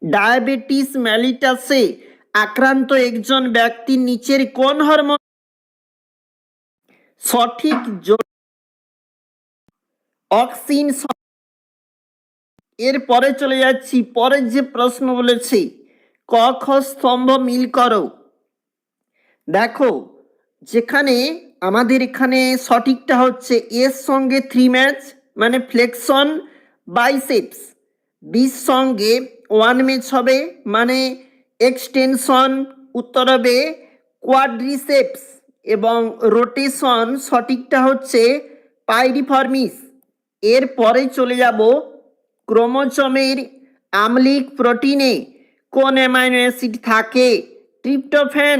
Diabetes মেলিটাসে আক্রান্ত একজন ব্যক্তির নিচের কোন হরমোন সঠিক অক্সিন। এরপরে চলে যাচ্ছি, পরের যে প্রশ্ন বলেছে ক খ স্তম্ভ মিল করো। দেখো, যেখানে আমাদের এখানে সঠিকটা হচ্ছে এর সঙ্গে 3 ম্যাচ মানে ফ্লেক্সন বাইসেপস, বির সঙ্গে 1 ম্যাচ হবে মানে এক্সটেনশন, উত্তর হবে কোয়াড্রিসেপস, এবং রোটেশন সঠিকটা হচ্ছে পাইরিফর্মিস। এরপরে চলে যাব ক্রোমোজোমের আম্লিক প্রোটিনে কোন অ্যামাইনো অ্যাসিড থাকে? ট্রিপ্টোফ্যান।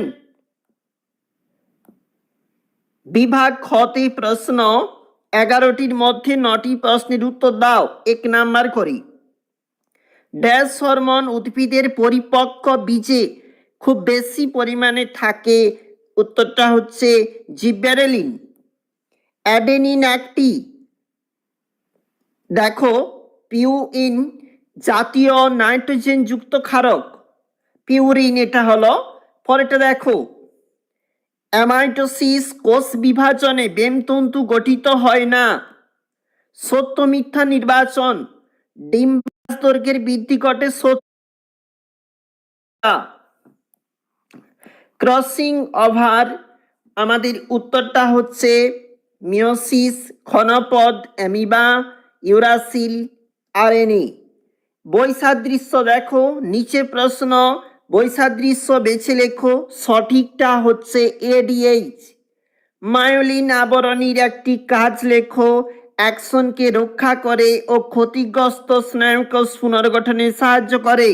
বিভাগ খতে প্রশ্ন 11টির মধ্যে 9টি প্রশ্নের উত্তর দাও, 1 নাম্বার করি। ড্যাশ হরমোন উদ্ভিদের পরিপক্ক বীজে খুব বেশি পরিমাণে থাকে? উত্তরটা হচ্ছে জিব্বেরেলিন। অ্যাডেনিন একটি, দেখো, পিউরিন জাতীয় নাইট্রোজেন যুক্ত ক্ষারক, পিউরিন এটা হলো। পরেরটা দেখো, অ্যামাইটোসিস কোষ বিভাজনে বেমতন্তু গঠিত হয় না। সত্য মিথ্যা নির্বাচন। ডিম দৈর্ঘ্যের বৃদ্ধি ঘটে ক্রসিং ওভার, আমাদের উত্তরটা হচ্ছে মিওসিস, ক্ষণপদ, অ্যামিবা, ইউরাসিল, আরএনএ। বৈসাদৃশ্য দেখো, নিচে প্রশ্ন, বৈসাদৃশ্য বেছে লেখো, সঠিকটা হচ্ছে এডিএইচ। মায়োলিন আবরণীর একটি কাজ লেখো, অ্যাকশনকে রক্ষা করে ও ক্ষতিগ্রস্ত স্নায়ুকোষ পুনর্গঠনে সাহায্য করে।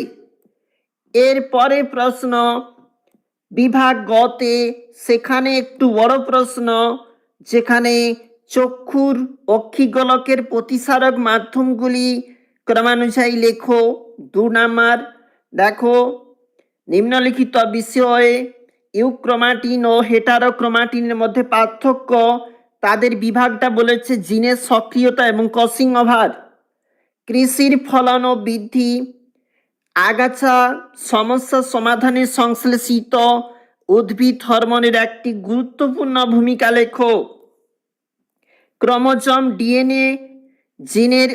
এরপরে প্রশ্ন বিভাগ গতে, সেখানে একটু বড় প্রশ্ন, যেখানে চক্ষুর অক্ষিগোলকের প্রতিসারক মাধ্যমগুলি ক্রমানুযায়ী লেখো। 2 নাম্বার, দেখো, নিম্নলিখিত বিষয়ে ইউক্রোমাটিন ও হেটারোক্রোমাটিনের মধ্যে পার্থক্য, তাদের বিভাগটা বলেছে জিনের সক্রিয়তা এবং ক্রসিং ওভার। কৃষির ফলন ও বৃদ্ধি, আগাছা সমস্যা সমাধানে সংশ্লেষিত উদ্ভিদ হরমোনের একটি গুরুত্বপূর্ণ ভূমিকা লেখো। ক্রোমোজোম ডিএনএ জিনের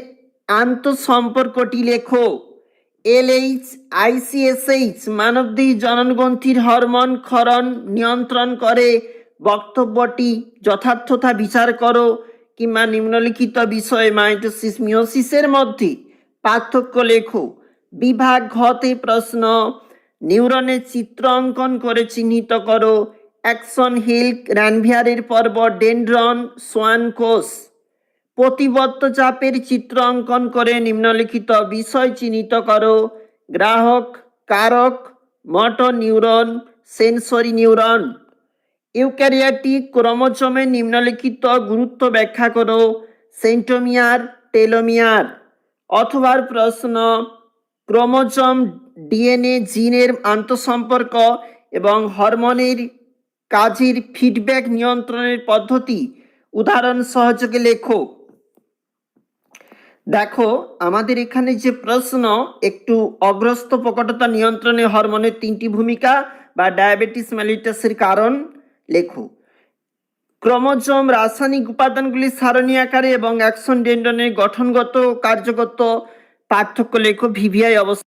আন্তঃসম্পর্কটি লেখো। এলএইচ আইসিএসএইচ মানবদেহী জননগ্রন্থির হরমোন ক্ষরণ নিয়ন্ত্রণ করে, বক্তব্যটি যথার্থতা বিচার করো, কিংবা নিম্নলিখিত বিষয়ে মাইটোসিস মিওসিসের মধ্যে পার্থক্য লেখো। বিভাগ ঘতে প্রশ্ন, নিউরনের চিত্র অঙ্কন করে চিহ্নিত করো। অ্যাকশন হিল, রানভিয়ারের পর্ব, ডেনড্রন, সোয়ান কোষ। প্রতিবদ্ধ চাপের চিত্র অঙ্কন করে নিম্নলিখিত বিষয় চিহ্নিত করো। গ্রাহক, কারক, motor neuron, sensory neuron. Eukaryotic ক্রোমোজোমের নিম্নলিখিত গুরুত্ব ব্যাখ্যা করো। Centromere, telomere. অথবা প্রশ্ন, ক্রোমোজোম ডিএনএ জিনের আন্তঃসম্পর্ক এবং হরমোনের কাজের ফিডব্যাক নিয়ন্ত্রণের পদ্ধতি উদাহরণ সহযোগে লেখো। দেখো, আমাদের এখানে যে প্রশ্ন, একটু অগ্রস্ত প্রকটতা নিয়ন্ত্রণে হরমোনের 3টি ভূমিকা বা ডায়াবেটিস মেলিটাসের কারণ লেখো। ক্রোমোজোম রাসায়নিক উপাদানগুলি সারণী আকারে এবং অ্যাকশন ডেন্ড্রনের গঠনগত ও কার্যগত পার্থক্য লেখো। ভিভিআই অবস্থা